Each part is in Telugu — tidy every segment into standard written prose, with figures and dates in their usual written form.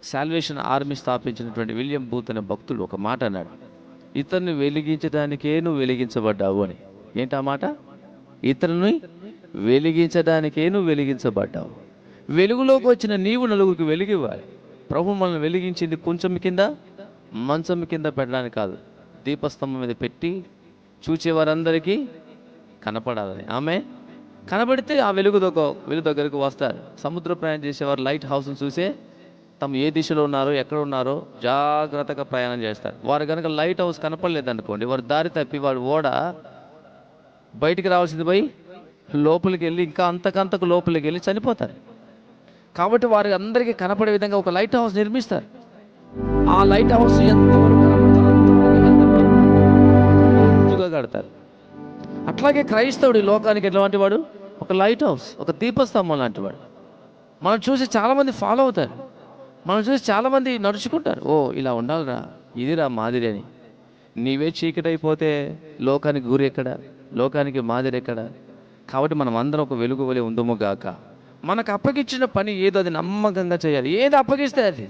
సాల్వేషన్ ఆర్మీ స్థాపించినటువంటి విలియం బూత్ అనే భక్తుడు ఒక మాట అన్నాడు, ఇతరుని వెలిగించడానికే నువ్వు వెలిగించబడ్డావు అని. ఏంటి ఆ మాట? ఇతరుని వెలిగించడానికే నువ్వు వెలిగించబడ్డావు. వెలుగులోకి వచ్చిన నీవు నలుగురికి వెలిగివ్వాలి. ప్రభు మనల్ని వెలిగించింది కొంచెం కింద మంచం కింద పెట్టడానికి కాదు, దీపస్తంభం మీద పెట్టి చూచేవారందరికీ కనపడాలని. ఆమె కనబడితే ఆ వెలుగు దగ్గరకు వస్తారు. సముద్ర ప్రయాణం చేసేవారు లైట్ హౌస్ని చూసే తమ ఏ దిశలో ఉన్నారో ఎక్కడ ఉన్నారో జాగ్రత్తగా ప్రయాణం చేస్తారు. వారు కనుక లైట్ హౌస్ కనపడలేదనుకోండి, వారు దారి తప్పి వాడు ఓడ బయటికి రావాల్సింది పోయి లోపలికి వెళ్ళి ఇంకా అంతకంతకు లోపలికి వెళ్ళి చనిపోతారు. కాబట్టి వారి అందరికీ కనపడే విధంగా ఒక లైట్ హౌస్ నిర్మిస్తారు. ఆ లైట్ హౌస్ ఎంతవరకు కడతారు. అట్లాగే క్రైస్తవుడు లోకానికి ఎట్లాంటి వాడు? ఒక లైట్ హౌస్, ఒక దీపస్తంభం లాంటి వాడు. మనం చూసి చాలామంది ఫాలో అవుతారు, మనం చూసి చాలామంది నడుచుకుంటారు. ఓ ఇలా ఉండాలిరా, ఇదిరా మాదిరి అని. నీవే చీకటైపోతే లోకానికి గురి ఎక్కడ, లోకానికి మాదిరి ఎక్కడ? కాబట్టి మనం అందరం ఒక వెలుగు వలె ఉందము గాక. మనకు అప్పగించిన పని ఏదో అది నమ్మకంగా చేయాలి. ఏది అప్పగిస్తే అది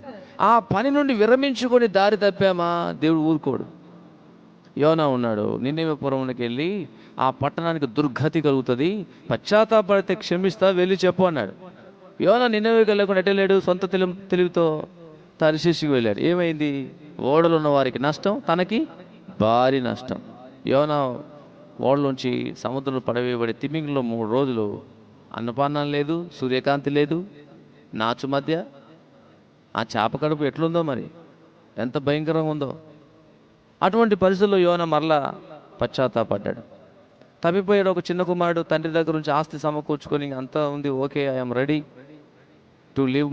ఆ పని నుండి విరమించుకొని దారి తప్పామా, దేవుడు ఊరుకోడు. యోనా ఉన్నాడు, నినివే పురంలోకి వెళ్ళి ఆ పట్టణానికి దుర్గతి కలుగుతుంది, పశ్చాత్తాపడితే క్షమిస్తా, వెళ్ళి చెప్పు అన్నాడు. యోనా నినివేకి వెళ్ళకుండా ఎట్టలేడు, సొంత తెలివితో తర్షీషుకి వెళ్ళాడు. ఏమైంది? ఓడలు ఉన్న వారికి నష్టం, తనకి భారీ నష్టం. యోనా ఓడలోంచి సముద్రంలో పడవేయబడి తిమింగిలో 3 రోజులు అన్నపానం లేదు, సూర్యకాంతి లేదు, నాచు మధ్య. ఆ చేప కడుపు ఎట్లుందో మరి, ఎంత భయంకరంగా ఉందో. అటువంటి పరిస్థితుల్లో యోనా మరలా పశ్చాత్తాపడ్డాడు. తప్పిపోయాడు. ఒక చిన్న కుమారుడు తండ్రి దగ్గర నుంచి ఆస్తి సమకూర్చుకొని అంతా ఉంది, okay I'm ready to live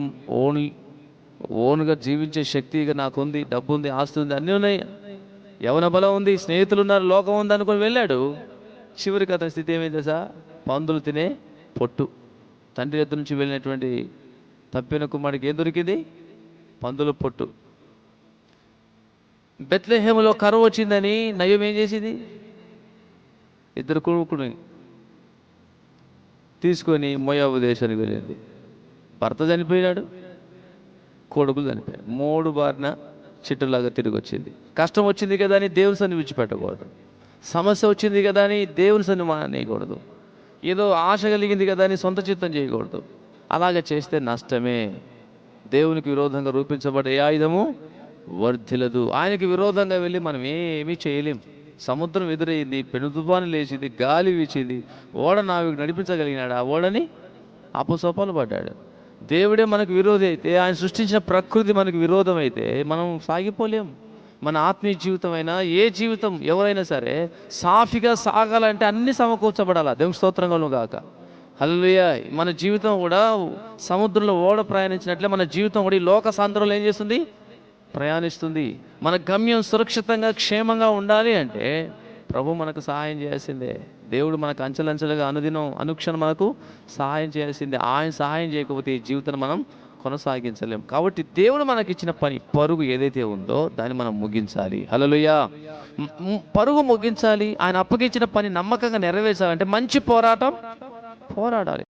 ఓన్గా జీవించే శక్తి ఇక నాకు ఉంది, డబ్బు ఉంది, ఆస్తి ఉంది, అన్నీ ఉన్నాయి, యవన బలం ఉంది, స్నేహితులు ఉన్నారు, లోకం ఉంది అనుకొని వెళ్ళాడు. చివరికి అతని స్థితి ఏమైంది తెలుసా? పందులు తినే పొట్టు. తండ్రి దగ్గర నుంచి వెళ్ళినటువంటి తప్పిన కుమారుడికి ఏం దొరికింది? పందుల పొట్టు. బెత్లెహేములో కరువు వచ్చిందని నయం ఏం చేసింది? 2 కొడుకుని తీసుకొని మోయాబు దేశానికి వెళ్ళింది. భర్త చనిపోయాడు, కొడుకులు చనిపోయాడు. 3 బారిన చిట్టులాగా తిరిగి వచ్చింది. కష్టం వచ్చింది కదా అని దేవుని సన్ని విడిచిపెట్టకూడదు. సమస్య వచ్చింది కదా అని దేవుని సన్ని మానేయకూడదు. ఏదో ఆశ కలిగింది కదా అని సొంత చిత్తం చేయకూడదు. అలాగే చేస్తే నష్టమే. దేవునికి విరోధంగా రూపించబడే ఏ ఆయుధము వర్ధిలదు. ఆయనకి విరోధంగా వెళ్ళి మనం ఏమీ చేయలేం. సముద్రం ఎదురైంది, పెను తుఫాను లేచింది, గాలి వీచింది, ఓడ నావికు నడిపించగలిగినాడు, ఆ ఓడని అపసోపాలు పడ్డాడు. దేవుడే మనకు విరోధి అయితే, ఆయన సృష్టించిన ప్రకృతి మనకు విరోధం అయితే మనం సాగిపోలేం. మన ఆత్మీయ జీవితం అయినా ఏ జీవితం ఎవరైనా సరే సాఫీగా సాగాలంటే అన్ని సమకూర్చబడాలా. దేవుని స్తోత్రంగా గాక. హల్లెలూయా. మన జీవితం కూడా సముద్రంలో ఓడ ప్రయాణించినట్లే మన జీవితం కూడా ఈ లోక సాంద్రంలో ఏం చేస్తుంది? ప్రయాణిస్తుంది. మన గమ్యం సురక్షితంగా క్షేమంగా ఉండాలి అంటే ప్రభు మనకు సహాయం చేయాల్సిందే. దేవుడు మనకు అంచెలంచెలుగా అనుదినం అనుక్షణం మనకు సహాయం చేయాల్సిందే. ఆయన సహాయం చేయకపోతే ఈ జీవితాన్ని మనం కొనసాగించలేం. కాబట్టి దేవుడు మనకి ఇచ్చిన పని, పరుగు ఏదైతే ఉందో దాన్ని మనం ముగించాలి. హల్లెలూయా. పరుగు ముగించాలి. ఆయన అప్పగించిన పని నమ్మకంగా నెరవేర్చాలంటే మంచి పోరాటం పోరాడాలి.